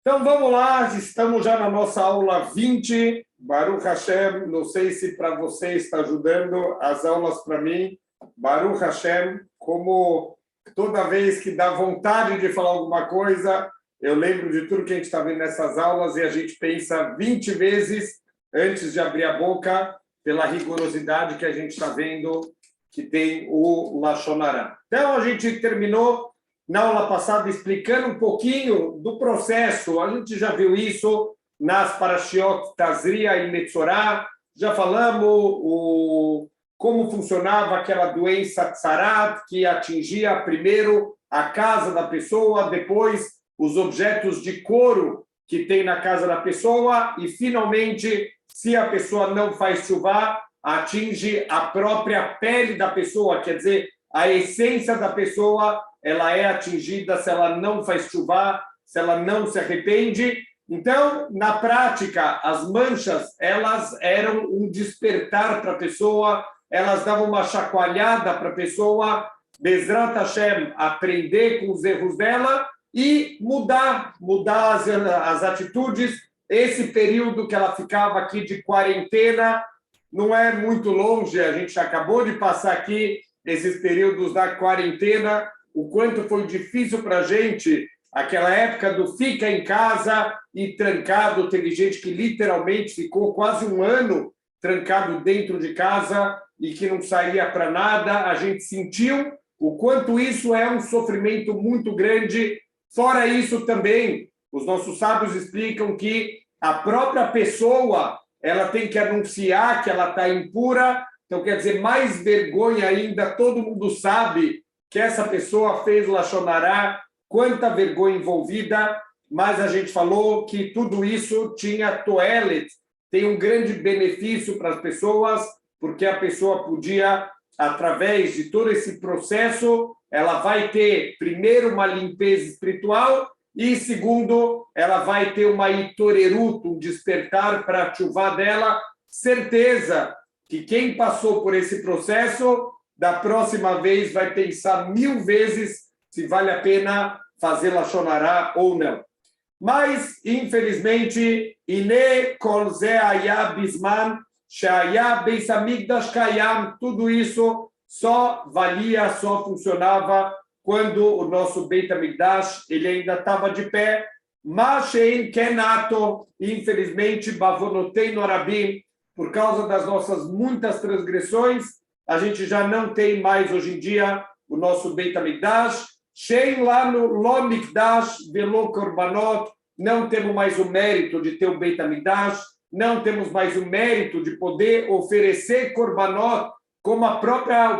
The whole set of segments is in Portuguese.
Então vamos lá, estamos já na nossa aula 20. Baruch Hashem, não sei se para você está ajudando as aulas para mim. Baruch Hashem, como toda vez que dá vontade de falar alguma coisa, eu lembro de tudo que a gente está vendo nessas aulas e a gente pensa 20 vezes antes de abrir a boca pela rigorosidade que a gente está vendo que tem o Lashon Hara. Então a gente terminou na aula passada explicando um pouquinho do processo. A gente já viu isso nas Parashiot Tazria e Metzorah. Já falamos como funcionava aquela doença tsarat que atingia primeiro a casa da pessoa, depois os objetos de couro que tem na casa da pessoa e, finalmente, se a pessoa não faz chuvá, atinge a própria pele da pessoa, quer dizer, a essência da pessoa, ela é atingida se ela não faz chuvá, se ela não se arrepende. Então, na prática, as manchas, elas eram um despertar para a pessoa, elas davam uma chacoalhada para a pessoa, Bezrat Hashem, aprender com os erros dela e mudar as atitudes. Esse período que ela ficava aqui de quarentena não é muito longe, a gente acabou de passar aqui esses períodos da quarentena, o quanto foi difícil para a gente, aquela época do fica em casa e trancado. Teve gente que literalmente ficou quase um ano trancado dentro de casa e que não saía para nada. A gente sentiu o quanto isso é um sofrimento muito grande. Fora isso também, os nossos sábios explicam que a própria pessoa ela tem que anunciar que ela está impura. Então, quer dizer, mais vergonha ainda, todo mundo sabe que essa pessoa fez Lashon Hara, quanta vergonha envolvida, mas a gente falou que tudo isso tinha toelet, tem um grande benefício para as pessoas, porque a pessoa podia, através de todo esse processo, ela vai ter, primeiro, uma limpeza espiritual e, segundo, ela vai ter uma itorerut, um despertar para a chuvá dela, certeza que quem passou por esse processo, da próxima vez vai pensar 1000 vezes se vale a pena fazer Lashon Hara ou não. Mas, infelizmente, Ine kol ze haya bisman shehaya beis hamikdash kayam, tudo isso só valia, só funcionava quando o nosso Beit HaMikdash ele ainda estava de pé. Mas shein kenato, infelizmente, bavonoteinu rabim, por causa das nossas muitas transgressões, a gente já não tem mais hoje em dia o nosso Beit HaMikdash. Shein lá no Lo Mikdash Velo Korbanot, não temos mais o mérito de ter o Beit HaMikdash, não temos mais o mérito de poder oferecer Korbanot, como o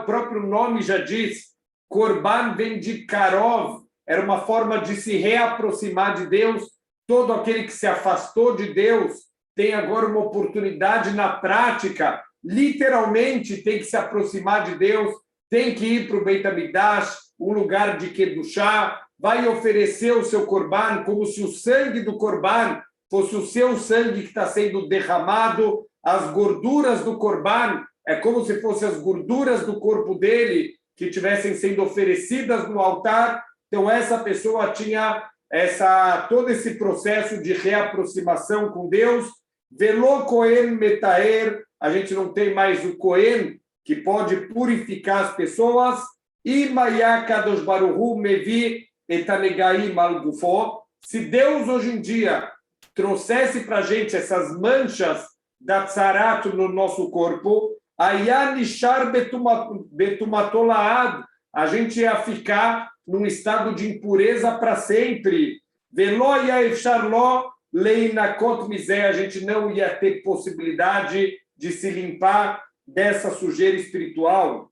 próprio nome já diz. Korban vem de Karov, era uma forma de se reaproximar de Deus. Todo aquele que se afastou de Deus tem agora uma oportunidade na prática, literalmente tem que se aproximar de Deus, tem que ir para o Beit HaMikdash, um lugar de Kedushá, vai oferecer o seu Korban como se o sangue do Korban fosse o seu sangue que está sendo derramado, as gorduras do Korban é como se fossem as gorduras do corpo dele que estivessem sendo oferecidas no altar. Então essa pessoa tinha todo esse processo de reaproximação com Deus. Velo Kohen Metaer, a gente não tem mais o Kohen que pode purificar as pessoas. E Maya Kadosh Baruch Hu Mevi Etanegaim al Gufo. Se Deus hoje em dia trouxesse para a gente essas manchas da tsarat no nosso corpo, Aya Nishar Betumatolaad, a gente ia ficar num estado de impureza para sempre. Velo Yaefshar Lo Leinakot Mizé, a gente não ia ter possibilidade de se limpar dessa sujeira espiritual.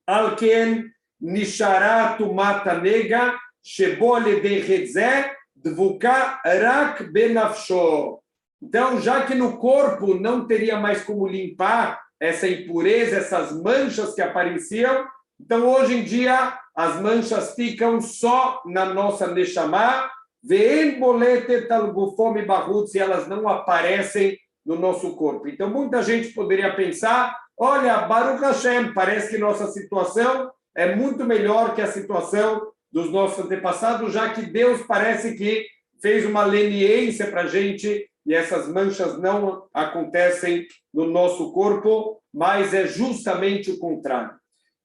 Alken Nisharatu Matanega Shebole de Redzé Dvuka Rak Benafsho. Então, já que no corpo não teria mais como limpar essa impureza, essas manchas que apareciam, então hoje em dia as manchas ficam só na nossa Neshama, Ve'en boletet al gufo mibachutz, e elas não aparecem no nosso corpo. Então, muita gente poderia pensar, olha, Baruch Hashem, parece que nossa situação é muito melhor que a situação dos nossos antepassados, já que Deus parece que fez uma leniência para a gente, e essas manchas não acontecem no nosso corpo, mas é justamente o contrário.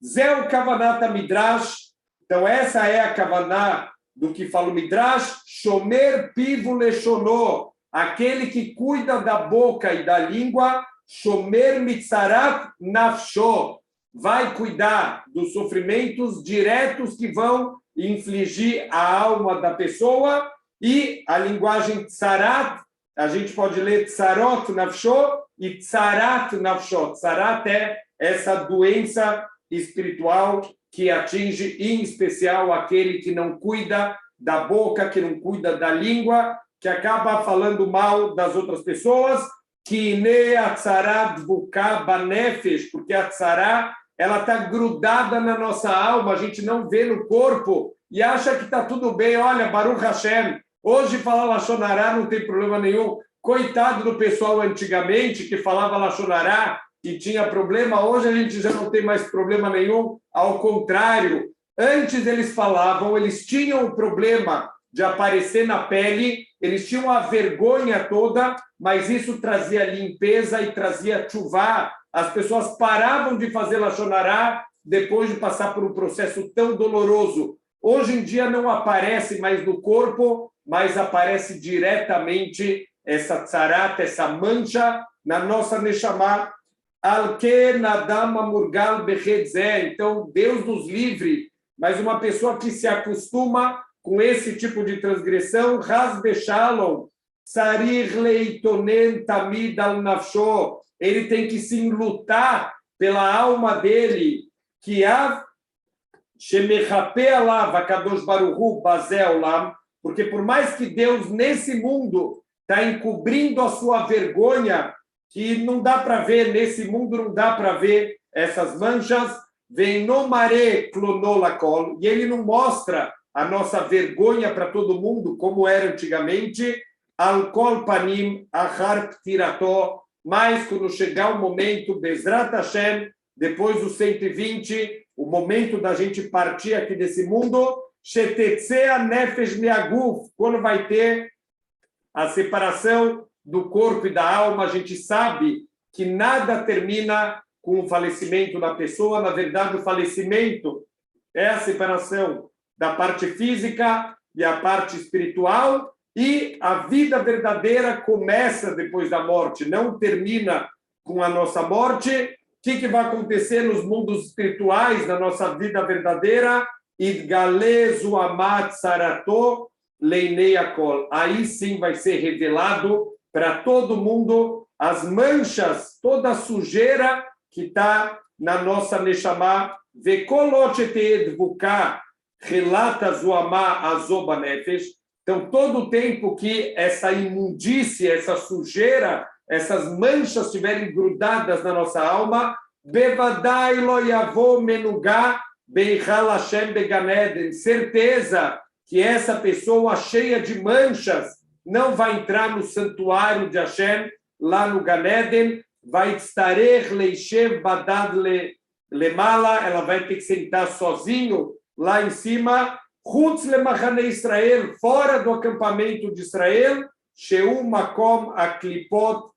Zeu Kavanata Midrash, então essa é a Kavaná do que fala o Midrash, Shomer Pivu Leshono, aquele que cuida da boca e da língua, Shomer Mitzarat Nafsho, vai cuidar dos sofrimentos diretos que vão infligir a alma da pessoa, e a linguagem Tsarat, a gente pode ler Tsarot Nafsho e Tsarat Nafsho. Tsarat é essa doença espiritual que atinge, em especial, aquele que não cuida da boca, que não cuida da língua, que acaba falando mal das outras pessoas, que ne a Tsarat Dvuká Banefesh, porque a Tsará, ela está grudada na nossa alma, a gente não vê no corpo e acha que está tudo bem. Olha, Baruch Hashem, hoje falar Lashon Hará não tem problema nenhum. Coitado do pessoal antigamente que falava Lashon Hará e tinha problema, hoje a gente já não tem mais problema nenhum. Ao contrário, antes eles falavam, eles tinham o problema de aparecer na pele, eles tinham a vergonha toda, mas isso trazia limpeza e trazia tchuvá. As pessoas paravam de fazer Lashon Hará depois de passar por um processo tão doloroso. Hoje em dia não aparece mais no corpo, mas aparece diretamente essa tzarat, essa mancha na nossa neshama. Alke nadama murgal bechedzé. Então, Deus nos livre, mas uma pessoa que se acostuma com esse tipo de transgressão, Ras Beshalom, Tsarir leitonen tamid al nafsho, ele tem que se enlutar pela alma dele, que a Shemechape alav Akadosh Baruch Hu Bazel Lam, porque por mais que Deus nesse mundo está encobrindo a sua vergonha, que não dá para ver, nesse mundo não dá para ver essas manchas, vem no mare clonolacol, e ele não mostra a nossa vergonha para todo mundo, como era antigamente, alkol panim achar ptirató, mas quando chegar o momento, Bezrat Hashem, depois dos 120, o momento da gente partir aqui desse mundo, shetetzea nefesh meaguf, quando vai ter a separação do corpo e da alma, a gente sabe que nada termina com o falecimento da pessoa. Na verdade, o falecimento é a separação da parte física e a parte espiritual, e a vida verdadeira começa depois da morte, não termina com a nossa morte. O que vai acontecer nos mundos espirituais, na nossa vida verdadeira? Idgalezu amat sarato leinei akol. Aí sim vai ser revelado para todo mundo as manchas, toda a sujeira que está na nossa neshama. Vekolotete dvuká relata zuamá azoba nefesh. Então, todo o tempo que essa imundície, essa sujeira, essas manchas estiverem grudadas na nossa alma, bevadai lo yavo menugá beichal Hashem beganeden, certeza que essa pessoa cheia de manchas não vai entrar no santuário de Hashem, lá no Ganeden, vai estarech leishev badad lemala, ela vai ter que sentar sozinho lá em cima, Chutz lemachane Israel, fora do acampamento de Israel, Sheu makom aklipot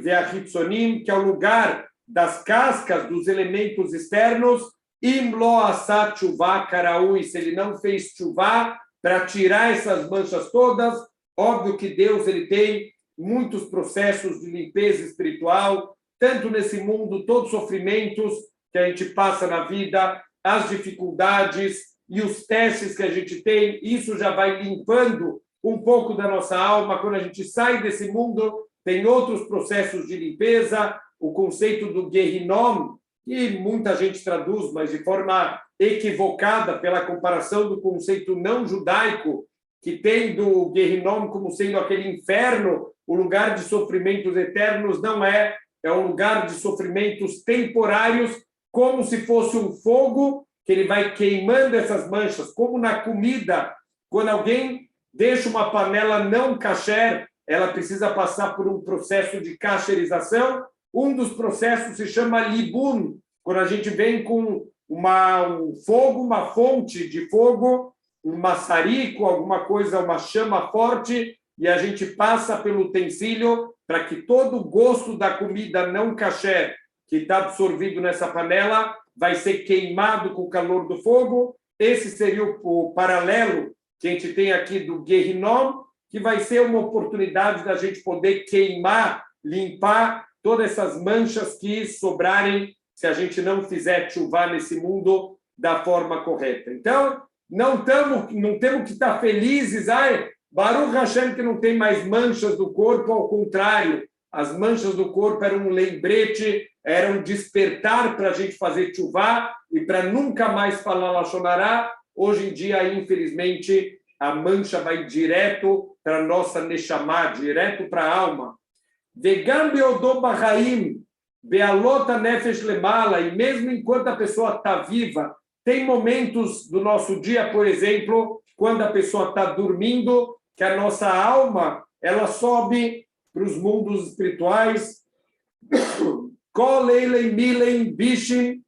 ve'achitzonim, que é o lugar das cascas, dos elementos externos, im lo asat tshuvá karaui, se ele não fez tshuvá para tirar essas manchas todas. Óbvio que Deus ele tem muitos processos de limpeza espiritual, tanto nesse mundo, todos os sofrimentos que a gente passa na vida, as dificuldades e os testes que a gente tem, isso já vai limpando um pouco da nossa alma. Quando a gente sai desse mundo, tem outros processos de limpeza, o conceito do Gehinom, que muita gente traduz, mas de forma equivocada pela comparação do conceito não judaico, que tem do Gehinom como sendo aquele inferno, o lugar de sofrimentos eternos. Não é, é um lugar de sofrimentos temporários, como se fosse um fogo que ele vai queimando essas manchas, como na comida. Quando alguém deixa uma panela não kasher, ela precisa passar por um processo de kasherização. Um dos processos se chama libun, quando a gente vem com um fogo, uma fonte de fogo, um maçarico, alguma coisa, uma chama forte, e a gente passa pelo utensílio para que todo o gosto da comida não kasher que está absorvido nessa panela vai ser queimado com o calor do fogo. Esse seria o paralelo que a gente tem aqui do Gehinom, que vai ser uma oportunidade da gente poder queimar, limpar todas essas manchas que sobrarem se a gente não fizer tchuvá nesse mundo da forma correta. Então, não temos que estar felizes, Baruch Hashem que não tem mais manchas do corpo, ao contrário, as manchas do corpo eram um lembrete, eram um despertar para a gente fazer tchuvá e para nunca mais falar Lashon Hará. Hoje em dia, infelizmente, a mancha vai direto para a nossa neshama, direto para a alma. Vegam beodom bachaim, bealota nefesh lemala, e mesmo enquanto a pessoa está viva, tem momentos do nosso dia, por exemplo, quando a pessoa está dormindo, que a nossa alma ela sobe para os mundos espirituais. Kol eilei milei bishim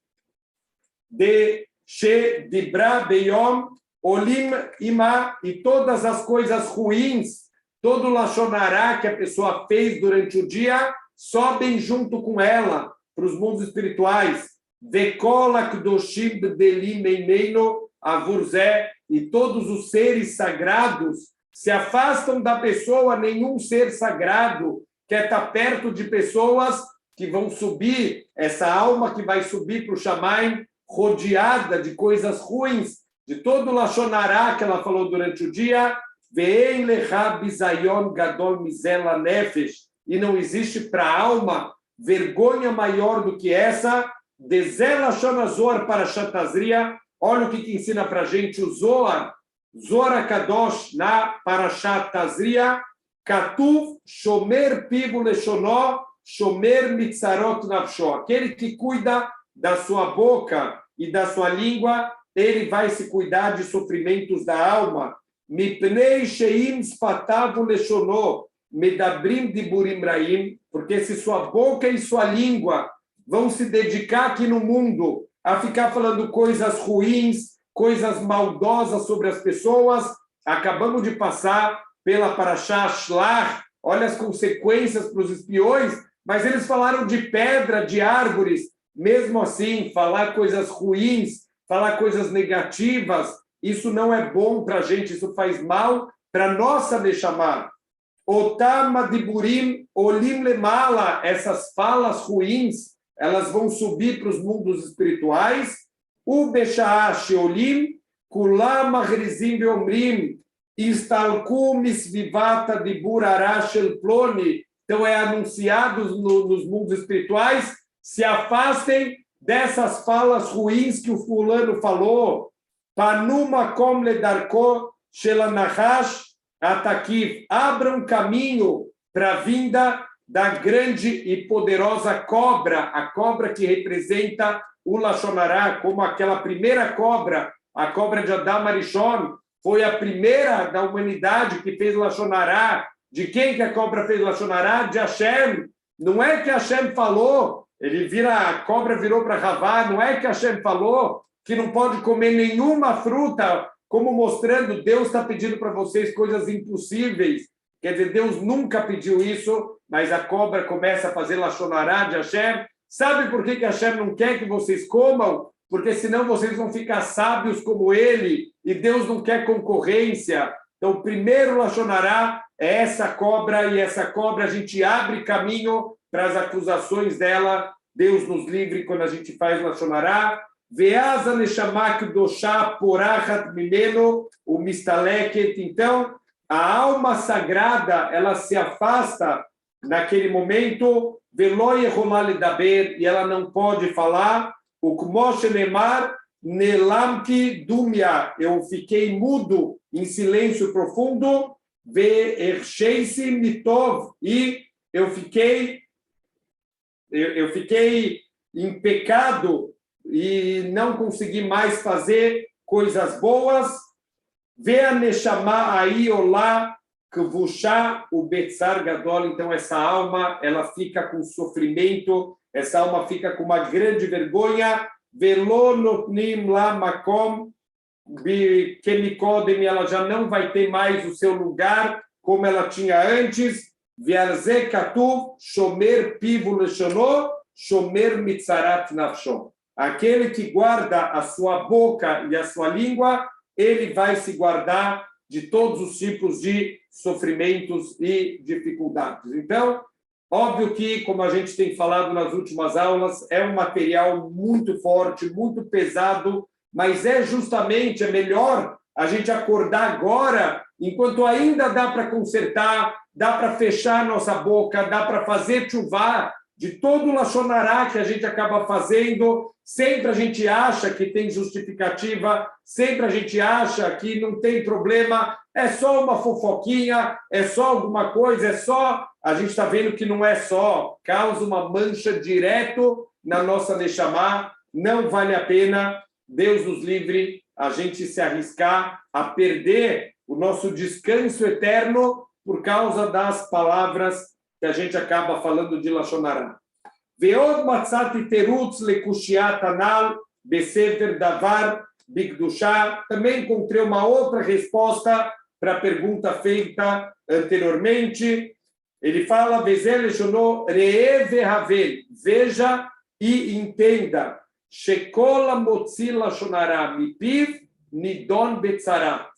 de she dibra beyom olim ima, e todas as coisas ruins, todo o Lashon Hará que a pessoa fez durante o dia, sobem junto com ela para os mundos espirituais. Vekol akdoshim delim eimeino avurzé, e todos os seres sagrados se afastam da pessoa, nenhum ser sagrado quer estar perto de pessoas que vão subir, essa alma que vai subir para o Shamaim, rodeada de coisas ruins, de todo o Lashon Hará que ela falou durante o dia, Ve'en lecha bizayon gadol mizela nefesh, e não existe para a alma vergonha maior do que essa, Dezela Shana Zohar para Shatazria. Olha o que ensina para a gente o Zohar, Zohar Kadosh na Parashat Tazria, Katuv Shomer Pivu Leshonó, Shomer Mitzarot Nafsho. Aquele que cuida da sua boca e da sua língua, ele vai se cuidar de sofrimentos da alma. Mipnei Sheim Sfatavu Leshonó, Medabrim Diburim Raim, porque se sua boca e sua língua vão se dedicar aqui no mundo a ficar falando coisas ruins, coisas maldosas sobre as pessoas. Acabamos de passar pela Parashá Shlach, olha as consequências para os espiões, mas eles falaram de pedra, de árvores. Mesmo assim, falar coisas ruins, falar coisas negativas, isso não é bom para a gente, isso faz mal para a nossa neshama. Otama diburim olim lemala, essas falas ruins, elas vão subir para os mundos espirituais. O Besha'ah Sheolim, Kulam Achrizim Veomrim, Istalku Misvivata Dibur Hará Shel Ploni. Então, é anunciado nos mundos espirituais, se afastem dessas falas ruins que o fulano falou. Panuma Kom Ledarko Shel Anahash Atakiv. Abram caminho para a vinda da grande e poderosa cobra, a cobra que representa o Lashon Hará, como aquela primeira cobra, a cobra de Adam Arishon, foi a primeira da humanidade que fez Lashon Hará. De quem que a cobra fez Lashon Hará? De Hashem. Não é que Hashem falou, a cobra virou para Havá, não é que Hashem falou que não pode comer nenhuma fruta, como mostrando, Deus está pedindo para vocês coisas impossíveis. Quer dizer, Deus nunca pediu isso, mas a cobra começa a fazer Lashon Hará de Hashem. Sabe por que Hashem não quer que vocês comam? Porque senão vocês vão ficar sábios como ele, e Deus não quer concorrência. Então, o primeiro Lashon Hará é essa cobra, e essa cobra a gente abre caminho para as acusações dela. Deus nos livre quando a gente faz Lashon Hará. Ve'aza neshama kedoshá porachat mimeno o mistaleket. Então, a alma sagrada, ela se afasta naquele momento, veloi rolar ledaber, e ela não pode falar. O kmosh lemar nelamki dumia, eu fiquei mudo, em silêncio profundo. Ve'ersheisi mitov, e eu fiquei em pecado e não consegui mais fazer coisas boas. Vê a neshama aí olá kvushá o betzar gadol. Então essa alma ela fica com sofrimento, essa alma fica com uma grande vergonha. Velo notnim la makom Kemicodem, ela já não vai ter mais o seu lugar como ela tinha antes. Ve'alze katuv shomer pivu leshono, shomer mitzarat nafsho. Aquele que guarda a sua boca e a sua língua, ele vai se guardar de todos os tipos de sofrimentos e dificuldades. Então, óbvio que, como a gente tem falado nas últimas aulas, é um material muito forte, muito pesado, mas é melhor a gente acordar agora, enquanto ainda dá para consertar, dá para fechar nossa boca, dá para fazer chuvá de todo o lashon hará que a gente acaba fazendo. Sempre a gente acha que tem justificativa, sempre a gente acha que não tem problema, é só uma fofoquinha, é só alguma coisa, é só... A gente está vendo que não é só, causa uma mancha direto na nossa Neshama, não vale a pena, Deus nos livre, a gente se arriscar a perder o nosso descanso eterno por causa das palavras que a gente acaba falando de lashon hará. Ve'od matzati terutz lekushiat anal besefer davar bigdushá. Também encontrei uma outra resposta para a pergunta feita anteriormente. Ele fala, veja e entenda. Shekola motzi lashon hará mipiv nidon betzarat.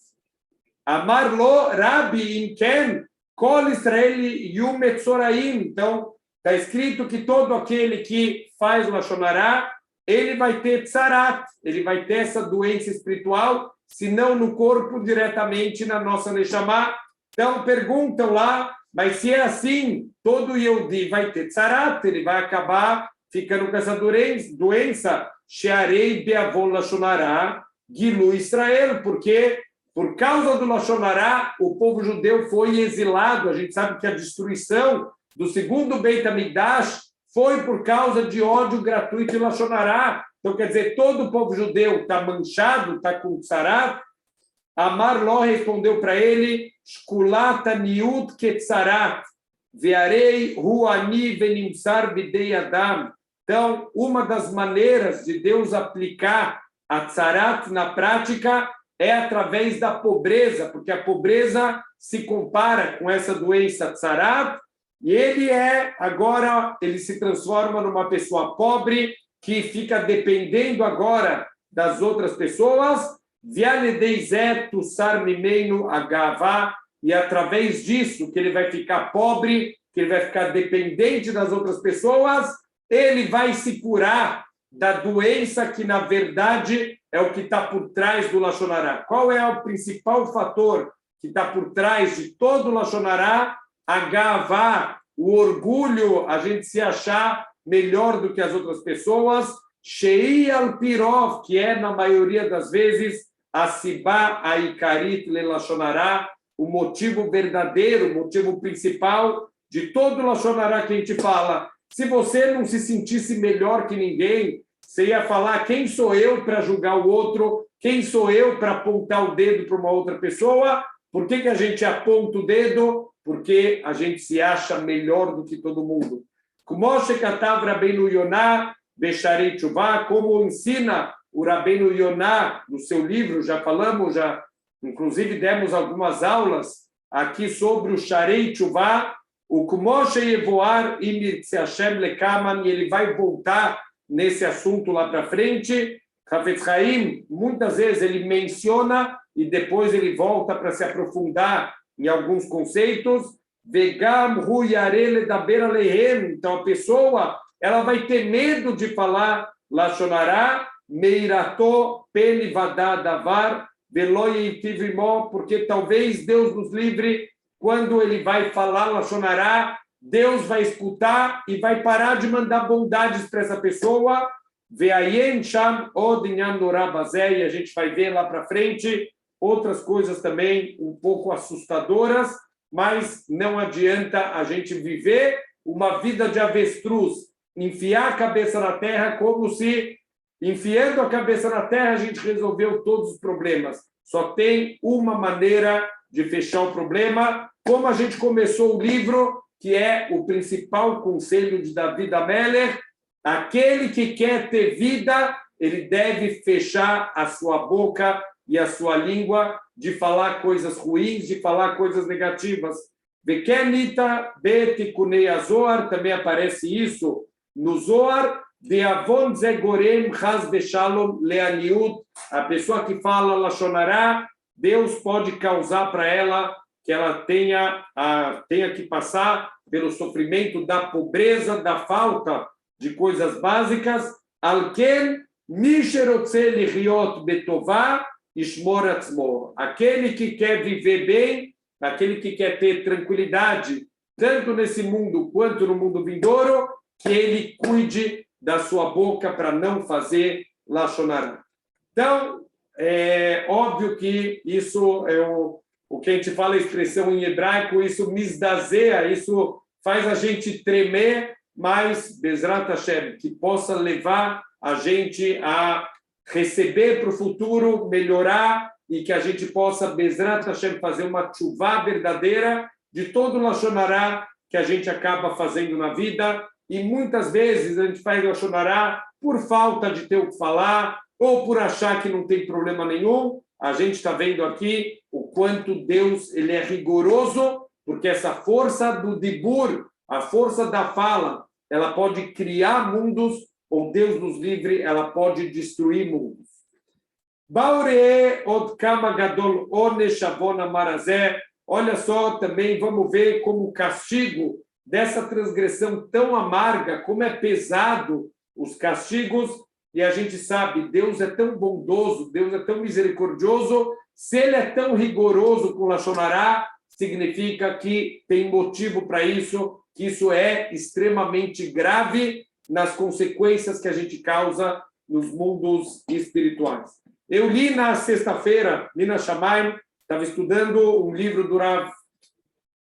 Amar lo Rabi inken kol Israel yu metzoraim. Então, está escrito que todo aquele que faz o lashon hará, ele vai ter tzarat, ele vai ter essa doença espiritual, se não no corpo, diretamente na nossa neshama. Então, perguntam lá, mas se é assim, todo Yehudi vai ter tzarat, ele vai acabar ficando com essa doença, shearei beavon lashon hará, gilu Israel, porque por causa do lashon hará, o povo judeu foi exilado. A gente sabe que a destruição do segundo Beit HaMikdash foi por causa de ódio gratuito e lashon hará. Então, quer dizer, todo o povo judeu está manchado, está com tzarat. Amar Ló respondeu para ele, Shkulata niut ketzarat, vearei huani venimsar bidei adam. Então, uma das maneiras de Deus aplicar a tzarat na prática é através da pobreza, porque a pobreza se compara com essa doença tzarat, e ele se transforma numa pessoa pobre, que fica dependendo agora das outras pessoas, e através disso, que ele vai ficar pobre, que ele vai ficar dependente das outras pessoas, ele vai se curar da doença que, na verdade, é o que está por trás do lashon hará. Qual é o principal fator que está por trás de todo o lashon hará? A gavá, o orgulho, a gente se achar melhor do que as outras pessoas, shei al pirov, que é, na maioria das vezes, a sibá a ikarit le lashon hará, o motivo verdadeiro, o motivo principal de todo o lashon hará que a gente fala. Se você não se sentisse melhor que ninguém, você ia falar, quem sou eu para julgar o outro? Quem sou eu para apontar o dedo para uma outra pessoa? Por que a gente aponta o dedo? Porque a gente se acha melhor do que todo mundo. Como ensina o Rabbeinu Yonah no seu livro, já falamos, inclusive demos algumas aulas aqui sobre o Sharei Tshuvah, o Kumoshe Yevoar Imir Hashem Lekaman, e ele vai voltar nesse assunto lá para frente. Hafetz Haim, muitas vezes ele menciona e depois ele volta para se aprofundar em alguns conceitos. Vegam hu yareh ledaber alehem. Então a pessoa ela vai ter medo de falar lashon hará, meirato peni vadá davar velo yeitiv imo, porque talvez Deus nos livre, quando ele vai falar lashon hará, Deus vai escutar e vai parar de mandar bondades para essa pessoa. Ve'ayen sham od inyan norá bazé, e a gente vai ver lá para frente outras coisas também um pouco assustadoras, mas não adianta a gente viver uma vida de avestruz, enfiar a cabeça na terra como se, enfiando a cabeça na terra, a gente resolveu todos os problemas. Só tem uma maneira de fechar o problema, como a gente começou o livro, que é o principal conselho de David Amelech: aquele que quer ter vida, ele deve fechar a sua boca e a sua língua de falar coisas ruins, de falar coisas negativas. Vekenita betikunei Zohar, também aparece isso no Zohar, de avon zegorem chas beshalom leaniut, a pessoa que fala Lashon Hara, Deus pode causar para ela que ela tenha que passar pelo sofrimento da pobreza, da falta de coisas básicas. Alken misherotze lichiot betová ishmor atzmo. Aquele que quer viver bem, aquele que quer ter tranquilidade, tanto nesse mundo quanto no mundo vindouro, que ele cuide da sua boca para não fazer Lashon Hara. Então, é óbvio que isso é o que a gente fala, a expressão em hebraico, isso misdazeia, isso faz a gente tremer, mas, Bezrat Hashem, que possa levar a gente a receber para o futuro, melhorar, e que a gente possa, Bezrat Hashem, fazer uma tshuva verdadeira de todo o Lashon Hara que a gente acaba fazendo na vida, e muitas vezes a gente faz Lashon Hara por falta de ter o que falar, ou por achar que não tem problema nenhum. A gente está vendo aqui o quanto Deus ele é rigoroso, porque essa força do dibur, a força da fala, ela pode criar mundos, ou Deus nos livre, ela pode destruir mundos. Baure od kama gadol onesh avona marazé. Olha só também, vamos ver como o castigo dessa transgressão tão amarga, como é pesado os castigos. E a gente sabe, Deus é tão bondoso, Deus é tão misericordioso, se Ele é tão rigoroso com Lashon Hara, significa que tem motivo para isso, que isso é extremamente grave nas consequências que a gente causa nos mundos espirituais. Eu li na sexta-feira, Mina Shamayim, estava estudando um livro do Rav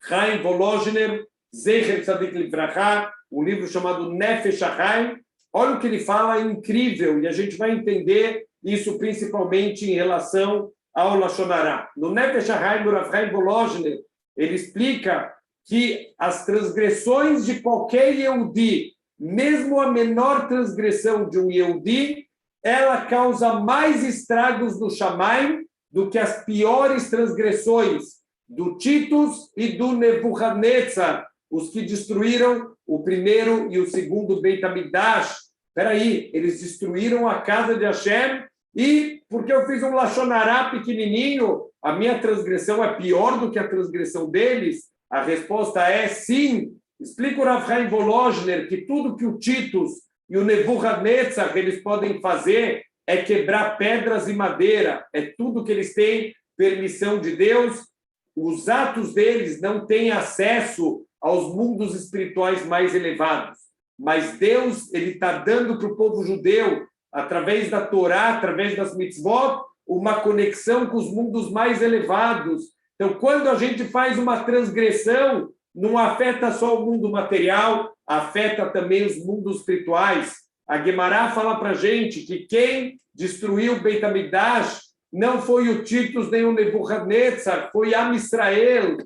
Chaim Volozhiner, Zecher Tzadik Livrachá, um livro chamado Nefesh HaChaim. Olha o que ele fala, é incrível, e a gente vai entender isso principalmente em relação ao Lashon Hara. No Nefesh HaChaim, do Rav Chaim Volozhiner, ele explica que as transgressões de qualquer Yehudi, mesmo a menor transgressão de um Yehudi, ela causa mais estragos no Shamayim do que as piores transgressões do Titus e do Nebuchadnezzar, os que destruíram o primeiro e o segundo Beit HaMikdash. Espera aí, eles destruíram a casa de Hashem e, porque eu fiz um Lashon Hara pequenininho, a minha transgressão é pior do que a transgressão deles? A resposta é sim. Explica o Rav Chaim Volozhiner que tudo que o Titus e o Nebuchadnezzar eles podem fazer é quebrar pedras e madeira, é tudo que eles têm permissão de Deus. Os atos deles não têm acesso aos mundos espirituais mais elevados. Mas Deus ele está dando para o povo judeu, através da Torá, através das mitzvot, uma conexão com os mundos mais elevados. Então, quando a gente faz uma transgressão, não afeta só o mundo material, afeta também os mundos espirituais. A Guemará fala para a gente que quem destruiu o Beit HaMikdash não foi o Titus nem o Nebuchadnezzar, foi Am Israel.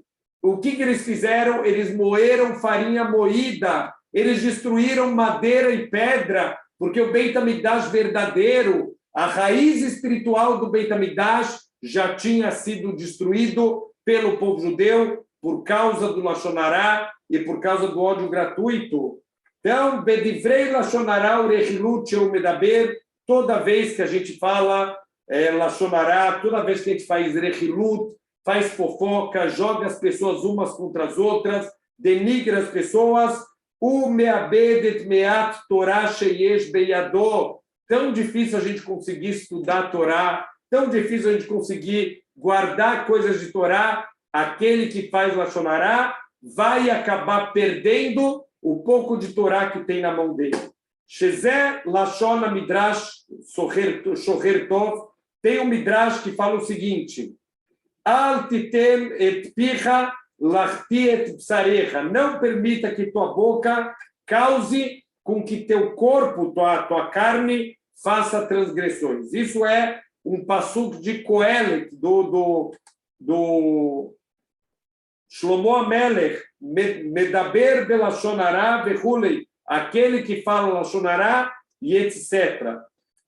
O que eles fizeram? Eles moeram farinha moída, eles destruíram madeira e pedra, porque o Beit HaMikdash verdadeiro, a raiz espiritual do Beit HaMikdash já tinha sido destruído pelo povo judeu por causa do Lashon Hara e por causa do ódio gratuito. Então, Bedivrei Lashon Hara urechilut sheu medaber, toda vez que a gente fala Lashon Hara, toda vez que a gente faz rechilut, faz fofoca, joga as pessoas umas contra as outras, denigra as pessoas, o meabedet meat Torah sheyesh beyado. Tão difícil a gente conseguir estudar a Torá, tão difícil a gente conseguir guardar coisas de Torá. Aquele que faz Lashon Hara vai acabar perdendo o pouco de Torá que tem na mão dele. Shezé Lashon HaMidrash Shocher Tov, tem um Midrash que fala o seguinte: Al titem et picha lachti et psarecha. Não permita que tua boca cause com que teu corpo, tua carne, faça transgressões. Isso é um passuco de Kohelet, do Shlomo Amelech, Medaber Belashon Hara Vechulei, aquele que fala Lashon Hara e etc.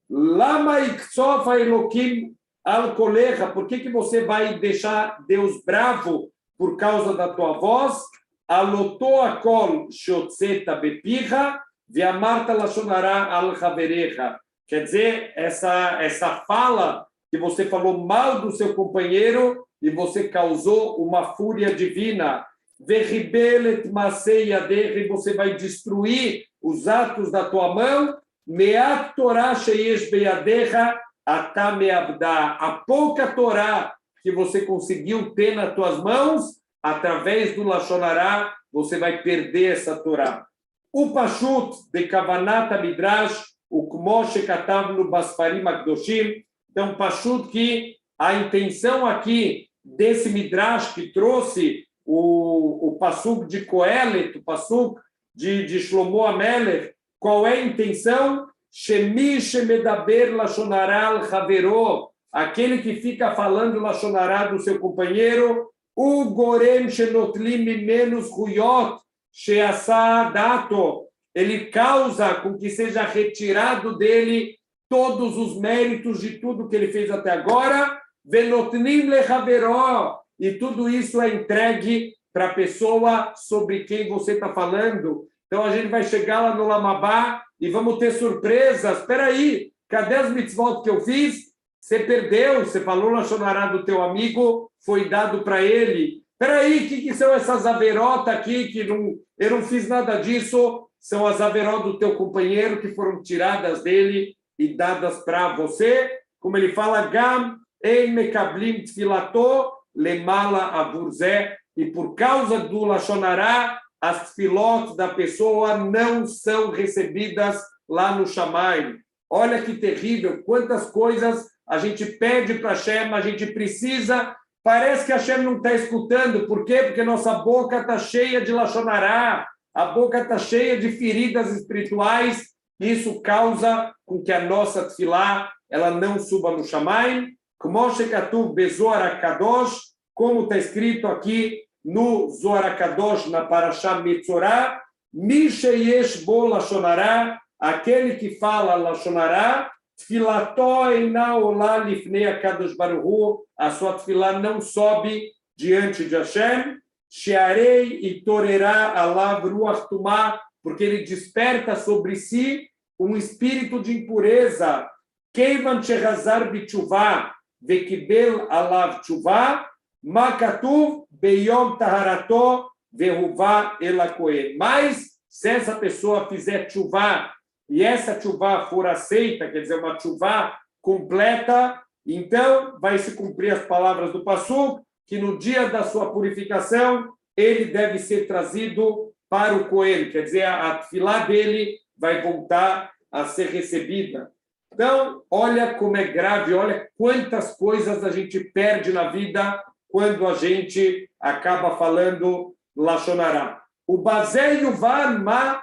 Lama iktsof Elokim Al-Kolecha, por que você vai deixar Deus bravo por causa da tua voz? Alotó akol shotzeta bepicha, ve'amarta lashonará al-haverecha. Quer dizer, essa fala que você falou mal do seu companheiro e você causou uma fúria divina. Ve'ribelet masei yadecha, e você vai destruir os atos da tua mão. Me'at Torah sheyesh beyadecha atá me'abdá. A pouca Torá que você conseguiu ter nas tuas mãos, através do Lashon Hará, você vai perder essa Torá. O Pashut de Kavanat Midrash, o Kmoshe Katav no Basfarim Akdoshim, então Pashut que a intenção aqui desse Midrash que trouxe o Pasuk de Kohelet, o Pasuk de Shlomo Amelech, qual é a intenção? Shemi shemedaber Lashon Hará al-Havero, aquele que fica falando Lashon Hará do seu companheiro, o gorem shenotlim menos ruyot sheasa dato, ele causa com que seja retirado dele todos os méritos de tudo que ele fez até agora, venotlim lechaveró, e tudo isso é entregue para a pessoa sobre quem você está falando. Então a gente vai chegar lá no Lamabá e vamos ter surpresas. Espera aí, cadê as mitzvot que eu fiz? Você perdeu, você falou Lashon Hará do teu amigo, foi dado para ele. Espera aí, o que são essas averotas aqui, que eu não fiz nada disso? São as averotas do teu companheiro que foram tiradas dele e dadas para você. Como ele fala, Gam ein mekablim tfilato lemala avurzé. E por causa do Lashon Hará, as tfilot da pessoa não são recebidas lá no Shammai. Olha que terrível, quantas coisas a gente pede para Hashem, a gente precisa, parece que Hashem não está escutando. Por quê? Porque nossa boca está cheia de Lashon Hará, a boca está cheia de feridas espirituais, e isso causa com que a nossa tefilá ela não suba no Shammai. Kmo shekatuv bezohar HaKadosh, como está escrito aqui no Zohar HaKadosh, na Parashá Metzorá, Mi sheyesh bo Lashon Hará, aquele que fala Lashon Hará, tfilató eina olá lifnei HaKadosh Baruch Hu, a sua tefilá não sobe diante de Hashem, shearei e torerá alav ruach tumá, porque ele desperta sobre si um espírito de impureza. Keivan shechazar bitchuvá, vekibel alav tchuvá, makatuv beyom taharató, veruvá elakoe. Mas, se essa pessoa fizer tchuvá, e essa tchuvá for aceita, quer dizer, uma tchuvá completa, então vai se cumprir as palavras do Pasuk, que no dia da sua purificação, ele deve ser trazido para o Cohen, quer dizer, a tefilá dele vai voltar a ser recebida. Então, olha como é grave, olha quantas coisas a gente perde na vida quando a gente acaba falando Lashon Hará. O Bazé Yuvan Ma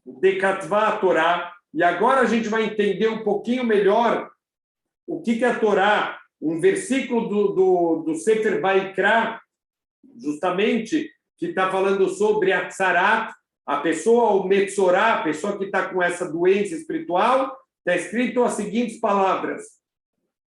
de Katvá a Torá, e agora a gente vai entender um pouquinho melhor o que é a Torá, um versículo do Sefer Vaikra, justamente, que está falando sobre a Tzarat, a pessoa, o Metzorá, a pessoa que está com essa doença espiritual, está escrito as seguintes palavras: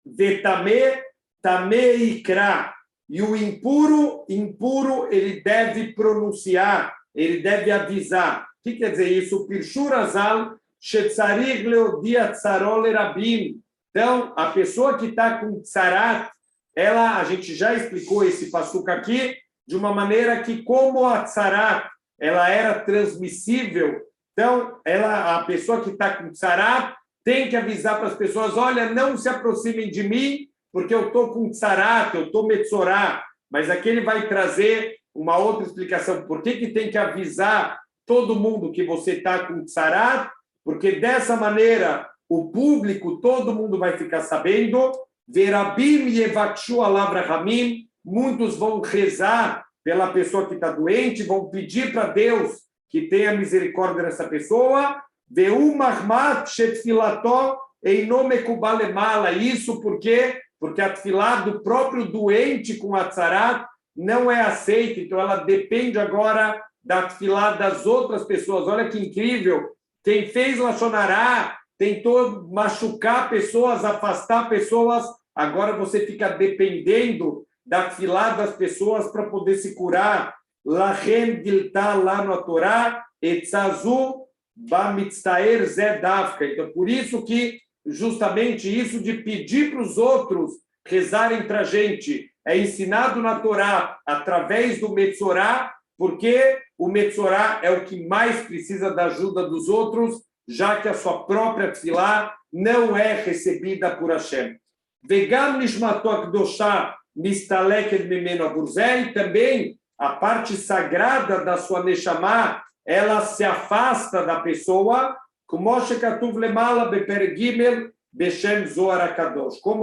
Vetame, tame ikra. E o impuro, ele deve pronunciar, ele deve avisar. O que quer dizer isso? Pirshur azal, shetzarich leodia tzarol rabim. Então, a pessoa que está com tzarat, a gente já explicou esse passuca aqui, de uma maneira que, como a tzarat, ela era transmissível, então, a pessoa que está com tzarat tem que avisar para as pessoas: olha, não se aproximem de mim, porque eu estou com tzarat, eu estou metzorá. Mas aqui ele vai trazer uma outra explicação. Por que tem que avisar todo mundo que você está com tzarat? Porque dessa maneira, o público, todo mundo vai ficar sabendo. Verabim yevakshu alav rahamim, muitos vão rezar pela pessoa que está doente, vão pedir para Deus que tenha misericórdia dessa pessoa. Ve'u mahmat shetfilató eino mekubal lemala. Isso porque a tefilá do próprio doente com a tzarat não é aceita, então ela depende agora da tefilá das outras pessoas. Olha que incrível, quem fez Lashon Hará tentou machucar pessoas, afastar pessoas agora você fica dependendo da tefilá das pessoas para poder se curar. Lachem gilta lá na Torá, etzazu bamitztaer zedavka. Então, por isso que, justamente isso de pedir para os outros rezarem para a gente, é ensinado na Torá através do Metzorá, porque o Metzorá é o que mais precisa da ajuda dos outros, já que a sua própria tefilá não é recebida por Hashem. Vegam nishmato akdoshá mistaleket mimeno aburzel, também a parte sagrada da sua neshama, ela se afasta da pessoa, como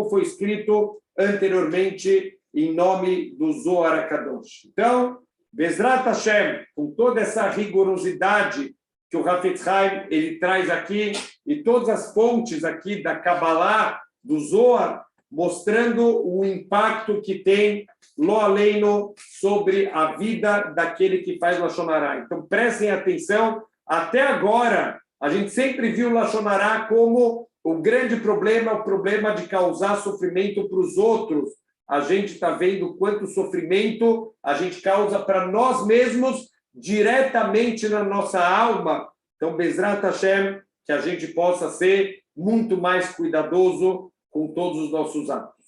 foi escrito anteriormente em nome do Zohar HaKadosh. Então, Bezrat Hashem, com toda essa rigorosidade que o Hafetz Haim ele traz aqui, e todas as fontes aqui da Kabbalah, do Zohar, mostrando o impacto que tem Lo Aleinu sobre a vida daquele que faz Lashon Hará. Então, prestem atenção, até agora, a gente sempre viu Lashon Hará como o grande problema, o problema de causar sofrimento para os outros. A gente está vendo quanto sofrimento a gente causa para nós mesmos, diretamente na nossa alma. Então, Bezrat Hashem, que a gente possa ser muito mais cuidadoso com todos os nossos atos.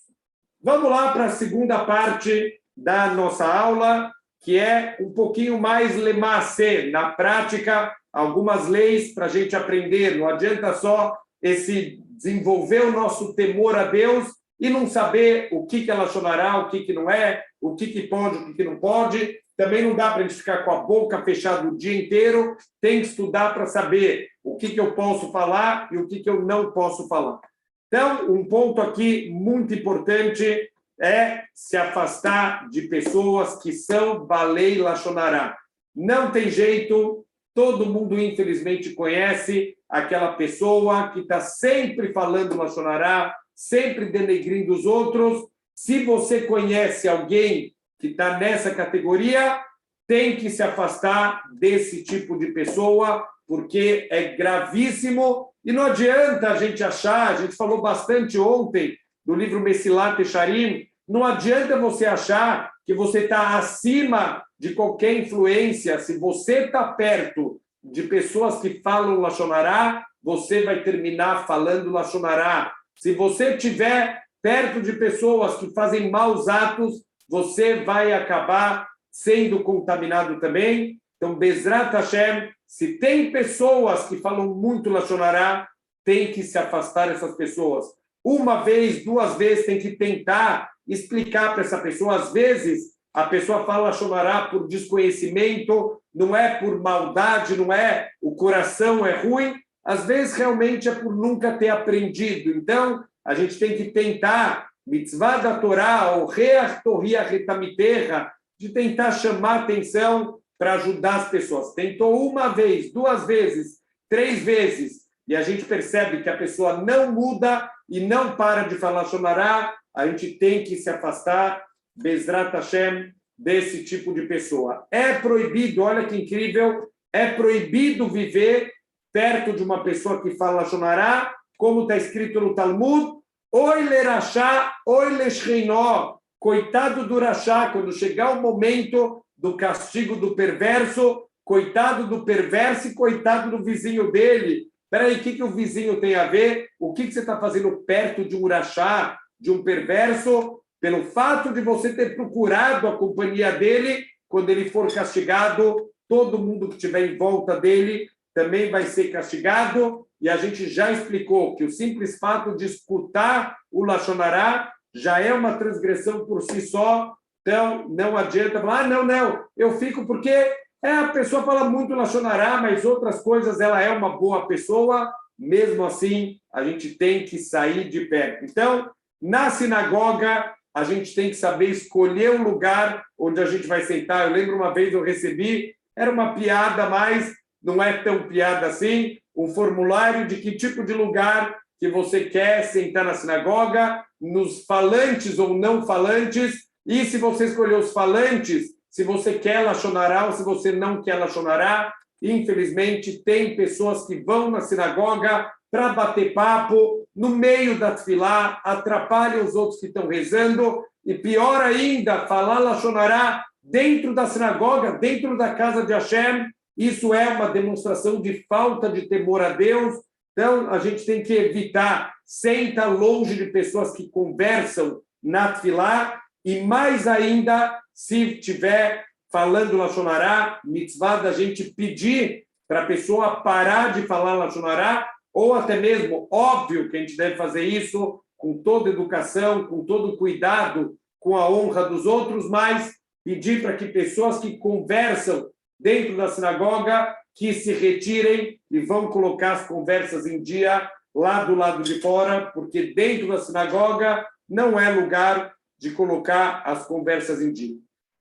Vamos lá para a segunda parte da nossa aula, que é um pouquinho mais lemacê, na prática, algumas leis para a gente aprender. Não adianta só desenvolver o nosso temor a Deus e não saber o que é Lashon Hará, o que não é, o que pode, o que não pode. Também não dá para a gente ficar com a boca fechada o dia inteiro. Tem que estudar para saber o que eu posso falar e o que eu não posso falar. Então, um ponto aqui muito importante é se afastar de pessoas que são Balei Lashon Hará. Não tem jeito, todo mundo, infelizmente, conhece aquela pessoa que está sempre falando Lashon Hará, sempre denegrindo os outros. Se você conhece alguém que está nessa categoria, tem que se afastar desse tipo de pessoa, porque é gravíssimo. E não adianta a gente achar, a gente falou bastante ontem do livro Mesilat Yesharim, não adianta você achar que você está acima de qualquer influência. Se você está perto de pessoas que falam Lashon Hará, você vai terminar falando Lashon Hará. Se você estiver perto de pessoas que fazem maus atos, você vai acabar sendo contaminado também. Então, Bezrat Hashem, se tem pessoas que falam muito Lashon Hará, tem que se afastar dessas pessoas. Uma vez, duas vezes, tem que tentar explicar para essa pessoa. Às vezes, a pessoa fala Lashon Hará por desconhecimento, não é por maldade, não é o coração é ruim. Às vezes, realmente, é por nunca ter aprendido. Então, a gente tem que tentar, mitzvah da Torá, ou reach torria retamiterra, de tentar chamar atenção para ajudar as pessoas. Tentou uma vez, duas vezes, três vezes, e a gente percebe que a pessoa não muda e não para de falar Lashon Hará, a gente tem que se afastar, Bezrat Hashem, desse tipo de pessoa. É proibido, olha que incrível, é proibido viver perto de uma pessoa que fala Lashon Hará, como está escrito no Talmud, Oi lerachá, oi leshrinó, coitado do rachá, quando chegar o momento do castigo do perverso, coitado do perverso e coitado do vizinho dele. Espera aí, o que o vizinho tem a ver? O que você está fazendo perto de um rachá, de um perverso? Pelo fato de você ter procurado a companhia dele, quando ele for castigado, todo mundo que estiver em volta dele também vai ser castigado. E a gente já explicou que o simples fato de escutar o Lashon Hará já é uma transgressão por si só. Então, não adianta falar, não, eu fico porque a pessoa fala muito Lashon Hará, mas outras coisas, ela é uma boa pessoa. Mesmo assim, a gente tem que sair de perto. Então, na sinagoga, a gente tem que saber escolher um lugar onde a gente vai sentar. Eu lembro uma vez eu recebi, era uma piada, mas não é tão piada assim, um formulário de que tipo de lugar que você quer sentar na sinagoga, nos falantes ou não falantes, e se você escolher os falantes, se você quer Lashon Hará ou se você não quer Lashon Hará. Infelizmente, tem pessoas que vão na sinagoga para bater papo, no meio da tefilá, atrapalha os outros que estão rezando, e pior ainda, falar Lashon Hará dentro da sinagoga, dentro da casa de Hashem. Isso é uma demonstração de falta de temor a Deus. Então, a gente tem que evitar, senta longe de pessoas que conversam na tefilá, e mais ainda, se tiver falando Lashon Hará, mitzvah da gente pedir para a pessoa parar de falar Lashon Hará, ou até mesmo, óbvio que a gente deve fazer isso com toda educação, com todo cuidado, com a honra dos outros, mas pedir para que pessoas que conversam dentro da sinagoga, que se retirem e vão colocar as conversas em dia lá do lado de fora, porque dentro da sinagoga não é lugar de colocar as conversas em dia.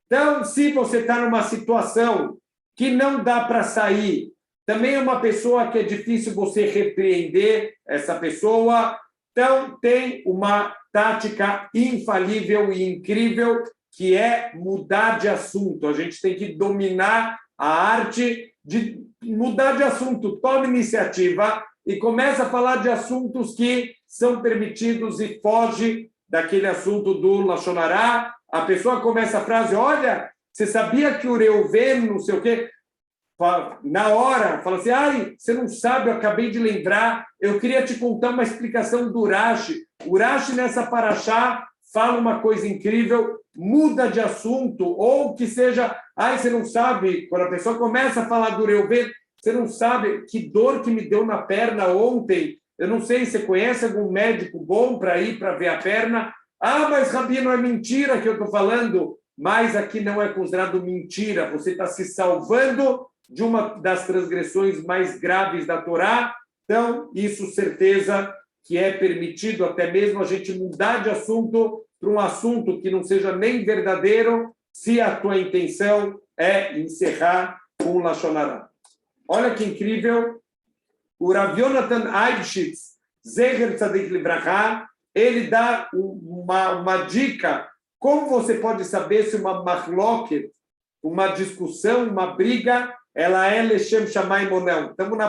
Então, se você está numa situação que não dá para sair, também é uma pessoa que é difícil você repreender essa pessoa, então tem uma tática infalível e incrível, que é mudar de assunto. A gente tem que dominar a arte de mudar de assunto. Tome iniciativa e começa a falar de assuntos que são permitidos e foge daquele assunto do Lashon Hará. A pessoa começa a frase, olha, você sabia que o Reuven, não sei o quê? Na hora, fala assim, ai, você não sabe, eu acabei de lembrar, eu queria te contar uma explicação do Urashi. O Urashi, nessa paraxá, fala uma coisa incrível, muda de assunto, ou que seja, ai, você não sabe, quando a pessoa começa a falar do Reuven, você não sabe que dor que me deu na perna ontem, eu não sei, você conhece algum médico bom para ir para ver a perna? Ah, mas Rabino, é mentira que eu estou falando, mas aqui não é considerado mentira, você está se salvando de uma das transgressões mais graves da Torá, então isso certeza que é permitido até mesmo a gente mudar de assunto para um assunto que não seja nem verdadeiro, se a tua intenção é encerrar com o Lashon Hará. Olha que incrível, o Rav Yonatan Eibschitz, Zecher Tzadik Libraha, ele dá uma dica, como você pode saber se uma machloket, uma discussão, uma briga, ela é Leshem Shamayim ou não. Estamos na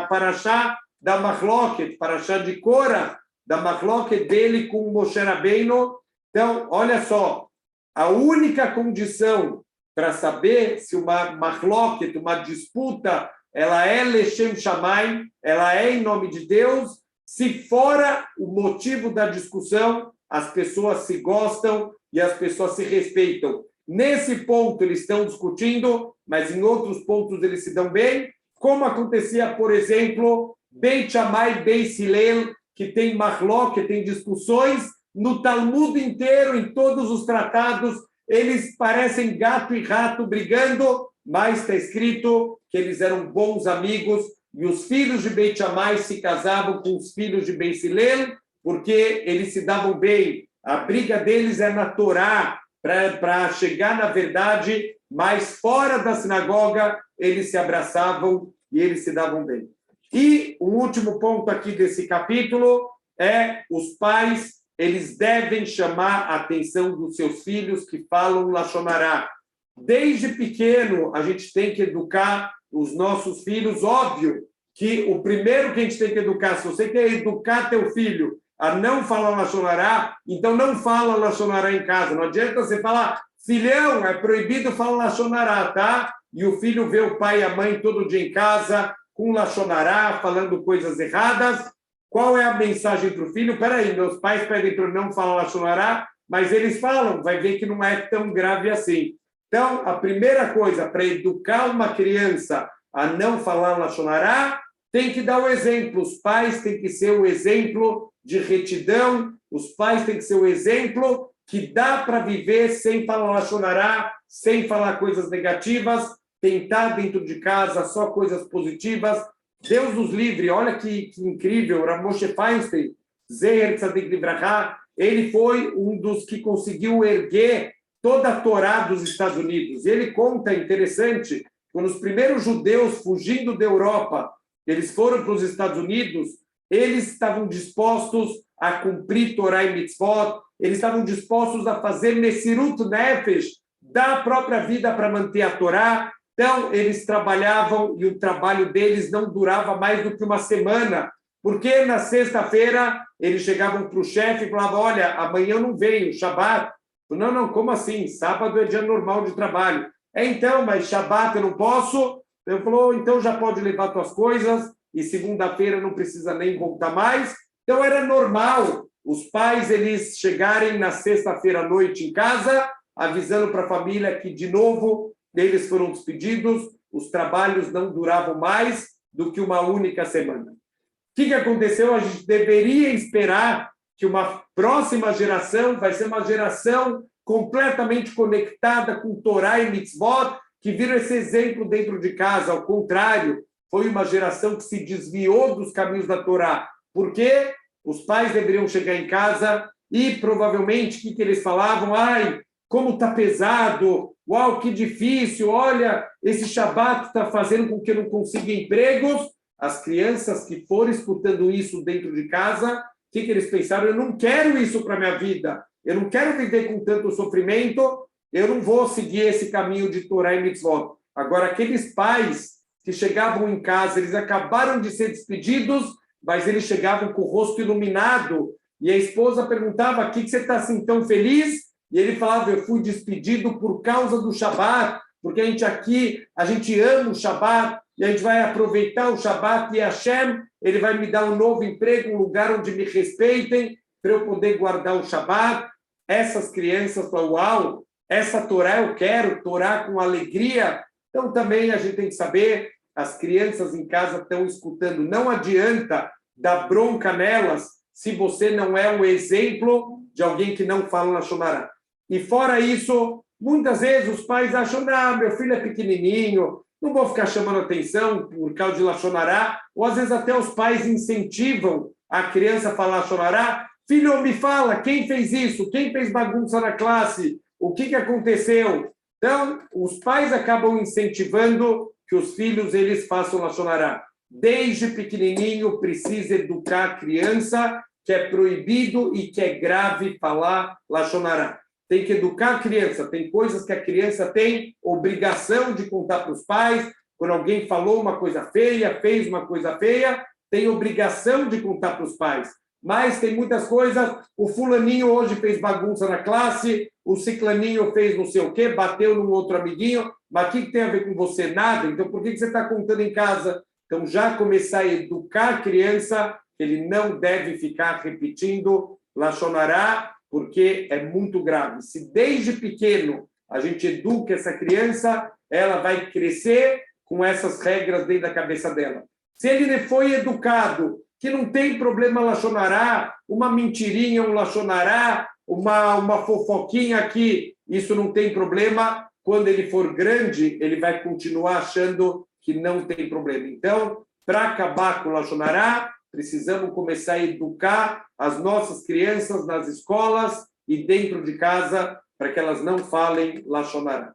paraxá da machloket, paraxá de Korah, da machloket dele com Moshe Rabbeinu. Então, olha só, a única condição para saber se uma machloket, uma disputa, ela é Leshem Shamayim, ela é em nome de Deus, se fora o motivo da discussão, as pessoas se gostam e as pessoas se respeitam. Nesse ponto eles estão discutindo, mas em outros pontos eles se dão bem, como acontecia, por exemplo, Beit Shammai, Beit Hillel, que tem machlok, que tem discussões, no Talmud inteiro, em todos os tratados, eles parecem gato e rato brigando, mas está escrito que eles eram bons amigos, e os filhos de Beit Shammai se casavam com os filhos de Beit Hillel, porque eles se davam bem. A briga deles é na Torá, para chegar na verdade, mas fora da sinagoga eles se abraçavam e eles se davam bem. E o último ponto aqui desse capítulo é os pais, eles devem chamar a atenção dos seus filhos que falam Lashon Hará. Desde pequeno a gente tem que educar os nossos filhos, óbvio que o primeiro que a gente tem que educar, se você quer educar teu filho a não falar Lashon Hará, então não fala Lashon Hará em casa. Não adianta você falar, filhão, é proibido falar Lashon Hará, tá? E o filho vê o pai e a mãe todo dia em casa, com Lashon Hará, falando coisas erradas. Qual é a mensagem para o filho? Peraí, meus pais pedem para eu não falar Lashon Hará, mas eles falam, vai ver que não é tão grave assim. Então, a primeira coisa, para educar uma criança a não falar Lashon Hará, tem que dar o exemplo. Os pais têm que ser o exemplo de retidão, os pais têm que ser o exemplo que dá para viver sem falar Lashon Hará, sem falar coisas negativas, tentar dentro de casa só coisas positivas. Deus nos livre, olha que incrível, Rav Moshe Feinstein, Zecher Tzadik Libraha, ele foi um dos que conseguiu erguer toda a Torá dos Estados Unidos. E ele conta, interessante, quando os primeiros judeus fugindo da Europa, eles foram para os Estados Unidos, eles estavam dispostos a cumprir Torá e Mitzvot, eles estavam dispostos a fazer Messirut Nefesh, dar a própria vida para manter a Torá. Então, eles trabalhavam e o trabalho deles não durava mais do que uma semana, Porque na sexta-feira eles chegavam para o chefe e falavam, olha, amanhã eu não venho, Shabat. Não, não, como assim? Sábado é dia normal de trabalho. Então, mas Shabat eu não posso. Ele falou, então já pode levar suas coisas e segunda-feira não precisa nem voltar mais. Então era normal os pais eles chegarem na sexta-feira à noite em casa, avisando para a família que, de novo, eles foram despedidos, os trabalhos não duravam mais do que uma única semana. O que aconteceu? A gente deveria esperar que uma próxima geração vai ser uma geração completamente conectada com Torá e Mitzvot, que viram esse exemplo dentro de casa. Ao contrário, foi uma geração que se desviou dos caminhos da Torá. Por quê? Os pais deveriam chegar em casa e, provavelmente, o que eles falavam? Ai, como está pesado, uau, que difícil, olha, esse Shabat está fazendo com que eu não consiga empregos. As crianças que foram escutando isso dentro de casa, o que eles pensaram? Eu não quero isso para a minha vida, eu não quero viver com tanto sofrimento, eu não vou seguir esse caminho de Torá e Mitzvot. Agora, aqueles pais que chegavam em casa, eles acabaram de ser despedidos, mas eles chegavam com o rosto iluminado, e a esposa perguntava, o que você está assim tão feliz? E ele falava, eu fui despedido por causa do Shabat, porque a gente ama o Shabat, e a gente vai aproveitar o Shabat, e Hashem, ele vai me dar um novo emprego, um lugar onde me respeitem, para eu poder guardar o Shabat. Essas crianças falam, uau, essa Torá eu quero, Torá com alegria. Então também a gente tem que saber, as crianças em casa estão escutando, não adianta dar bronca nelas se você não é um exemplo de alguém que não fala Lashon Hará. E fora isso, muitas vezes os pais acham, não, meu filho é pequenininho, não vou ficar chamando atenção por causa de Lashon Hará, ou às vezes até os pais incentivam a criança a falar Lashon Hará. Filho, me fala, quem fez isso? Quem fez bagunça na classe? O que aconteceu? Então, os pais acabam incentivando que os filhos eles façam Lashon Hará. Desde pequenininho, precisa educar a criança, que é proibido e que é grave falar Lashon Hará. Tem que educar a criança. Tem coisas que a criança tem obrigação de contar para os pais. Quando alguém falou uma coisa feia, fez uma coisa feia, tem obrigação de contar para os pais. Mas tem muitas coisas. O fulaninho hoje fez bagunça na classe, o ciclaninho fez não sei o quê, bateu num outro amiguinho. Mas o que tem a ver com você? Nada. Então, por que você está contando em casa? Então, já começar a educar a criança, ele não deve ficar repetindo Lashon Hará, porque é muito grave. Se desde pequeno a gente educa essa criança, ela vai crescer com essas regras dentro da cabeça dela. Se ele foi educado, que não tem problema Lashon Hará, uma mentirinha, um Lashon Hará, uma fofoquinha aqui, isso não tem problema. Quando ele for grande, ele vai continuar achando que não tem problema. Então, para acabar com o Lashon Hará, precisamos começar a educar as nossas crianças nas escolas e dentro de casa, para que elas não falem Lashon Hará.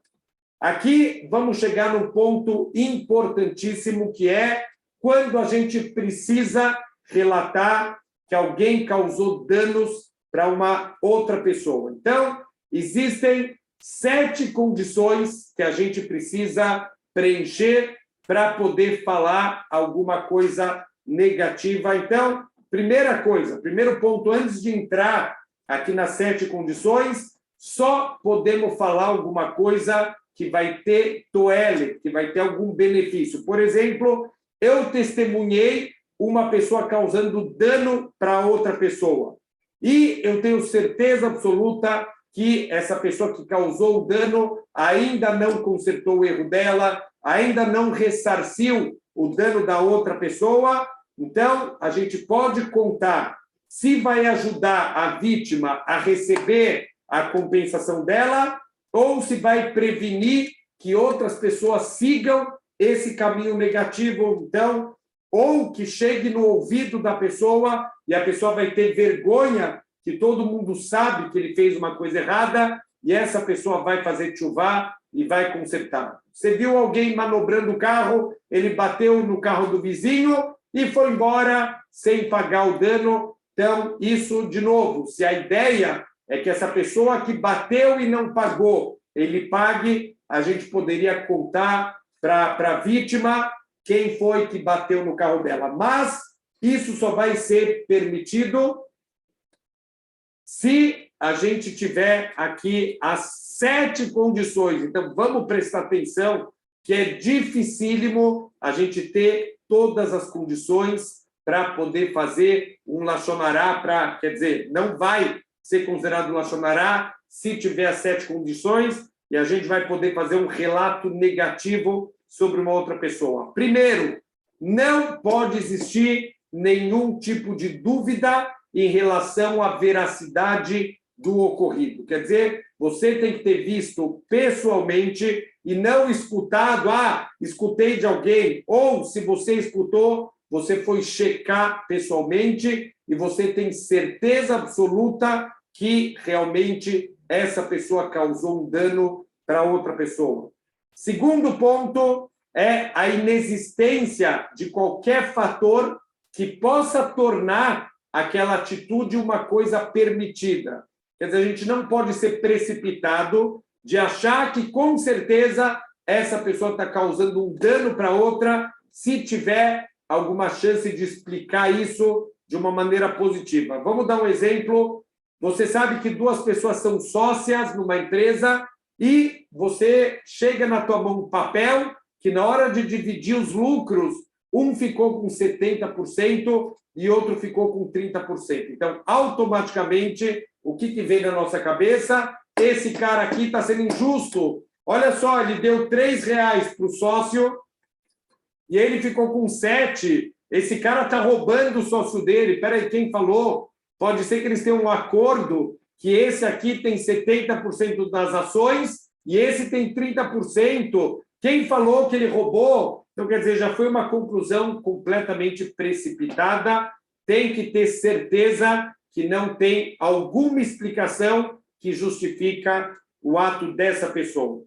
Aqui vamos chegar num ponto importantíssimo, que é quando a gente precisa relatar que alguém causou danos para uma outra pessoa. Então, existem 7 condições que a gente precisa preencher para poder falar alguma coisa negativa. Então, primeira coisa, primeiro ponto, antes de entrar aqui nas 7 condições, só podemos falar alguma coisa que vai ter toele, que vai ter algum benefício. Por exemplo, eu testemunhei uma pessoa causando dano para outra pessoa. E eu tenho certeza absoluta que essa pessoa que causou o dano ainda não consertou o erro dela, ainda não ressarciu o dano da outra pessoa. Então, a gente pode contar se vai ajudar a vítima a receber a compensação dela ou se vai prevenir que outras pessoas sigam esse caminho negativo. Então, ou que chegue no ouvido da pessoa e a pessoa vai ter vergonha que todo mundo sabe que ele fez uma coisa errada e essa pessoa vai fazer tchuvá e vai consertar. Você viu alguém manobrando o carro, ele bateu no carro do vizinho e foi embora sem pagar o dano. Então, isso, de novo, se a ideia é que essa pessoa que bateu e não pagou, ele pague, a gente poderia contar para a vítima quem foi que bateu no carro dela. Mas Isso só vai ser permitido se a gente tiver aqui as 7 condições. Então, vamos prestar atenção que é dificílimo a gente ter todas as condições para poder fazer um Lashon Hará, quer dizer, não vai ser considerado Lashon Hará se tiver as 7 condições, e a gente vai poder fazer um relato negativo sobre uma outra pessoa. Primeiro, não pode existir nenhum tipo de dúvida em relação à veracidade do ocorrido. Quer dizer, você tem que ter visto pessoalmente e não escutado, escutei de alguém, ou se você escutou, você foi checar pessoalmente e você tem certeza absoluta que realmente essa pessoa causou um dano para outra pessoa. Segundo ponto é a inexistência de qualquer fator que possa tornar aquela atitude uma coisa permitida. Quer dizer, a gente não pode ser precipitado de achar que, com certeza, essa pessoa está causando um dano para outra, se tiver alguma chance de explicar isso de uma maneira positiva. Vamos dar um exemplo. Você sabe que 2 pessoas são sócias numa empresa e você chega na tua mão um papel que, na hora de dividir os lucros, um ficou com 70% e outro ficou com 30%. Então, automaticamente, o que vem na nossa cabeça? Esse cara aqui está sendo injusto. Olha só, ele deu R$3 para o sócio e ele ficou com 7. Esse cara está roubando o sócio dele. Espera aí, quem falou? Pode ser que eles tenham um acordo que esse aqui tem 70% das ações e esse tem 30%. Quem falou que ele roubou? Então, quer dizer, já foi uma conclusão completamente precipitada. Tem que ter certeza que não tem alguma explicação que justifica o ato dessa pessoa.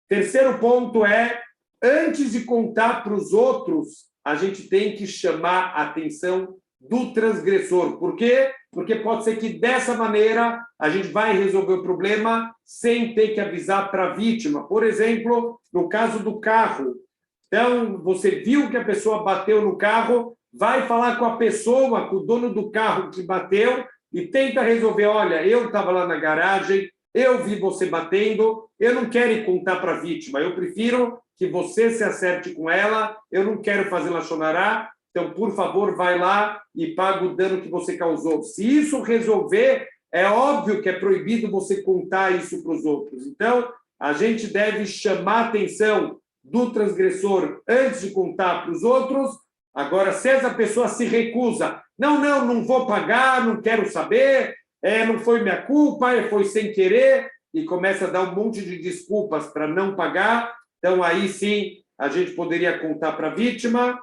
Terceiro ponto é, antes de contar para os outros, a gente tem que chamar a atenção do transgressor. Por quê? Porque pode ser que dessa maneira a gente vai resolver o problema sem ter que avisar para a vítima. Por exemplo, no caso do carro. Então, você viu que a pessoa bateu no carro, vai falar com a pessoa, com o dono do carro que bateu e tenta resolver. Olha, eu estava lá na garagem, eu vi você batendo, eu não quero ir contar para a vítima, eu prefiro que você se acerte com ela, eu não quero fazer Lashon Hará, então, por favor, vai lá e paga o dano que você causou. Se isso resolver, é óbvio que é proibido você contar isso para os outros. Então, a gente deve chamar a atenção do transgressor antes de contar para os outros. Agora, se essa pessoa se recusa, não vou pagar, não quero saber, não foi minha culpa, foi sem querer, e começa a dar um monte de desculpas para não pagar, então aí sim a gente poderia contar para a vítima.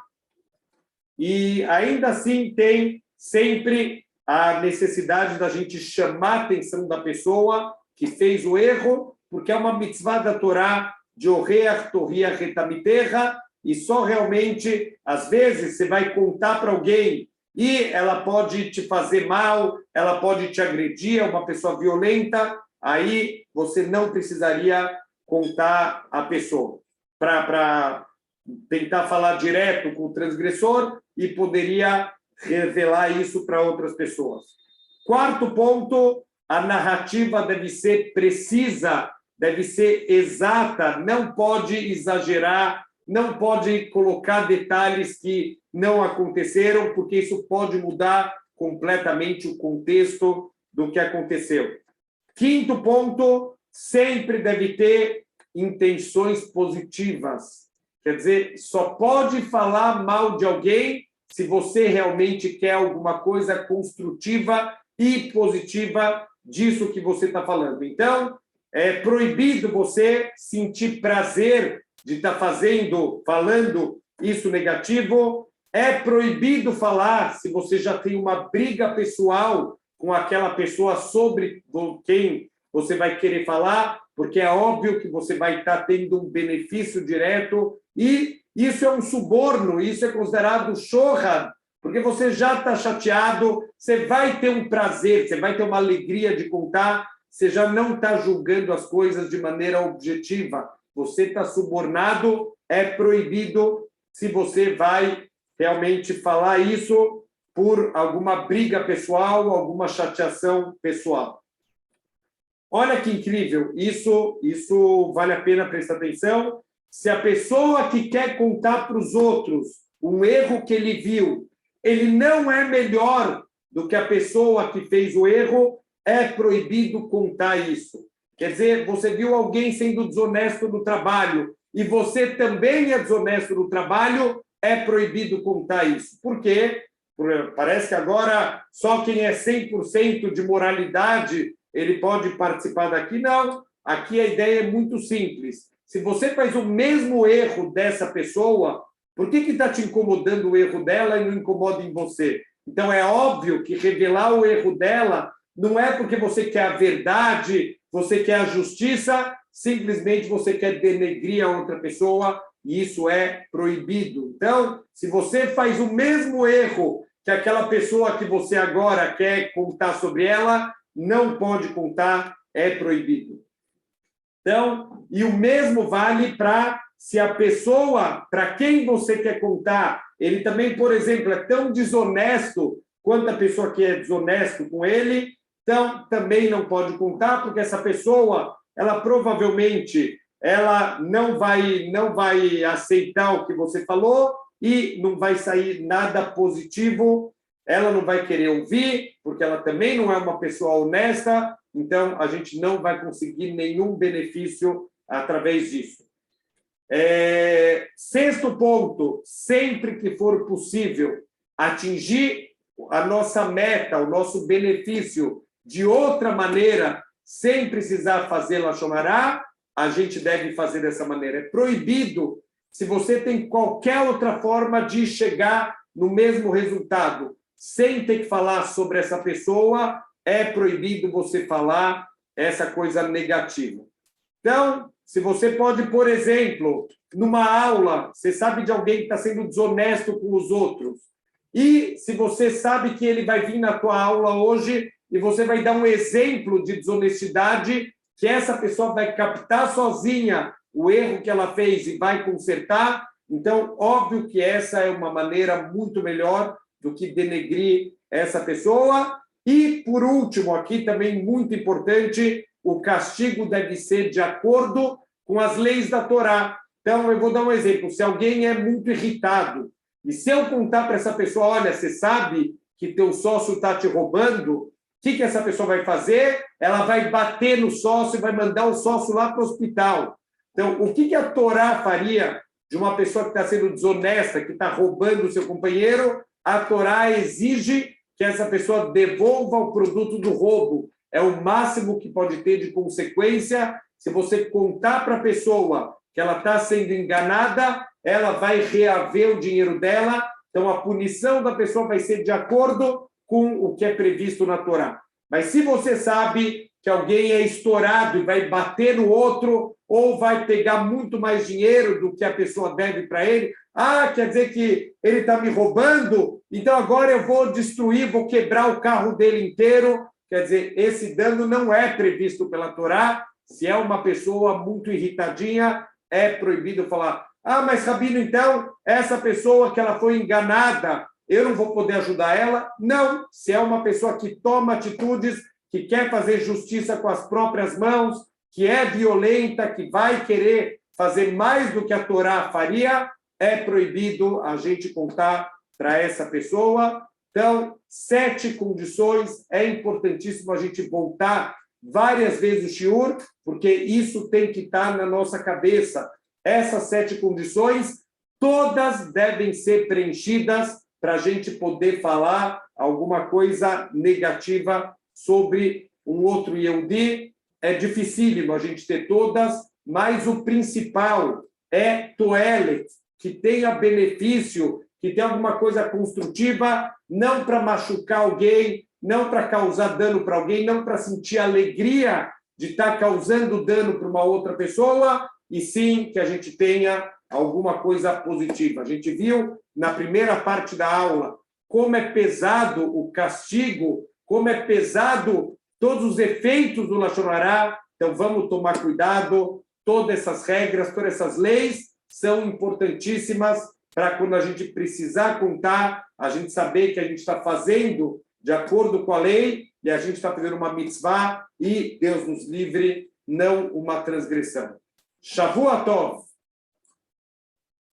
E ainda assim tem sempre a necessidade da gente chamar a atenção da pessoa que fez o erro, porque é uma mitzvah da Torá de Oreach Torriach Retamiterra, e só realmente, às vezes, você vai contar para alguém e ela pode te fazer mal, ela pode te agredir, é uma pessoa violenta, aí você não precisaria contar a pessoa para tentar falar direto com o transgressor e poderia revelar isso para outras pessoas. Quarto ponto, a narrativa deve ser precisa, deve ser exata, não pode exagerar, não pode colocar detalhes que não aconteceram, porque isso pode mudar completamente o contexto do que aconteceu. Quinto ponto, sempre deve ter intenções positivas. Quer dizer, só pode falar mal de alguém se você realmente quer alguma coisa construtiva e positiva disso que você está falando. Então, é proibido você sentir prazer de estar falando isso negativo. É proibido falar se você já tem uma briga pessoal com aquela pessoa sobre quem você vai querer falar, porque é óbvio que você vai estar tendo um benefício direto, e isso é um suborno, isso é considerado shohad, porque você já está chateado, você vai ter um prazer, você vai ter uma alegria de contar, você já não está julgando as coisas de maneira objetiva, você está subornado, é proibido se você vai realmente falar isso, por alguma briga pessoal, alguma chateação pessoal. Olha que incrível, isso vale a pena prestar atenção. Se a pessoa que quer contar para os outros um erro que ele viu, ele não é melhor do que a pessoa que fez o erro, é proibido contar isso. Quer dizer, você viu alguém sendo desonesto no trabalho e você também é desonesto no trabalho, é proibido contar isso. Por quê? Parece que agora só quem é 100% de moralidade ele pode participar daqui. Não, aqui a ideia é muito simples. Se você faz o mesmo erro dessa pessoa, por que está te incomodando o erro dela e não incomoda em você? Então, é óbvio que revelar o erro dela não é porque você quer a verdade, você quer a justiça, simplesmente você quer denegrir a outra pessoa, e isso é proibido. Então, se você faz o mesmo erro que aquela pessoa que você agora quer contar sobre ela, não pode contar, é proibido. Então, e o mesmo vale para se a pessoa para quem você quer contar, ele também, por exemplo, é tão desonesto quanto a pessoa que é desonesto com ele, então também não pode contar, porque essa pessoa, ela provavelmente ela não vai aceitar o que você falou e não vai sair nada positivo, ela não vai querer ouvir, porque ela também não é uma pessoa honesta, então a gente não vai conseguir nenhum benefício através disso. Sexto ponto, sempre que for possível atingir a nossa meta, o nosso benefício de outra maneira, sem precisar fazer Lashon Hará, a gente deve fazer dessa maneira. É proibido se você tem qualquer outra forma de chegar no mesmo resultado, sem ter que falar sobre essa pessoa, é proibido você falar essa coisa negativa. Então, se você pode, por exemplo, numa aula, você sabe de alguém que está sendo desonesto com os outros, e se você sabe que ele vai vir na tua aula hoje e você vai dar um exemplo de desonestidade, que essa pessoa vai captar sozinha o erro que ela fez e vai consertar, então, óbvio que essa é uma maneira muito melhor do que denegrir essa pessoa. E, por último, aqui também muito importante, o castigo deve ser de acordo com as leis da Torá. Então, eu vou dar um exemplo. Se alguém é muito irritado, e se eu contar para essa pessoa, olha, você sabe que teu sócio está te roubando, o que essa pessoa vai fazer? Ela vai bater no sócio e vai mandar o sócio lá para o hospital. Então, o que a Torá faria de uma pessoa que está sendo desonesta, que está roubando o seu companheiro? A Torá exige que essa pessoa devolva o produto do roubo. É o máximo que pode ter de consequência. Se você contar para a pessoa que ela está sendo enganada, ela vai reaver o dinheiro dela. Então, a punição da pessoa vai ser de acordo com o que é previsto na Torá. Mas se você sabe que alguém é estourado e vai bater no outro, ou vai pegar muito mais dinheiro do que a pessoa deve para ele, quer dizer que ele está me roubando, então agora eu vou destruir, vou quebrar o carro dele inteiro. Quer dizer, esse dano não é previsto pela Torá. Se é uma pessoa muito irritadinha, é proibido falar, mas Rabino, então, essa pessoa que ela foi enganada, eu não vou poder ajudar ela? Não, se é uma pessoa que toma atitudes, que quer fazer justiça com as próprias mãos, que é violenta, que vai querer fazer mais do que a Torá faria, é proibido a gente contar para essa pessoa. Então, 7 condições, é importantíssimo a gente voltar várias vezes o shiur, porque isso tem que estar na nossa cabeça. Essas 7 condições, todas devem ser preenchidas para a gente poder falar alguma coisa negativa sobre um outro Yehudi. É dificílimo a gente ter todas, mas o principal é toelet, que tenha benefício, que tenha alguma coisa construtiva, não para machucar alguém, não para causar dano para alguém, não para sentir alegria de estar causando dano para uma outra pessoa, e sim que a gente tenha alguma coisa positiva. A gente viu na primeira parte da aula como é pesado o castigo, como é pesado todos os efeitos do Lashon Hará. Então vamos tomar cuidado, todas essas regras, todas essas leis são importantíssimas para quando a gente precisar contar, a gente saber que a gente está fazendo de acordo com a lei e a gente está fazendo uma mitzvah e Deus nos livre, não uma transgressão. Shavua Tov!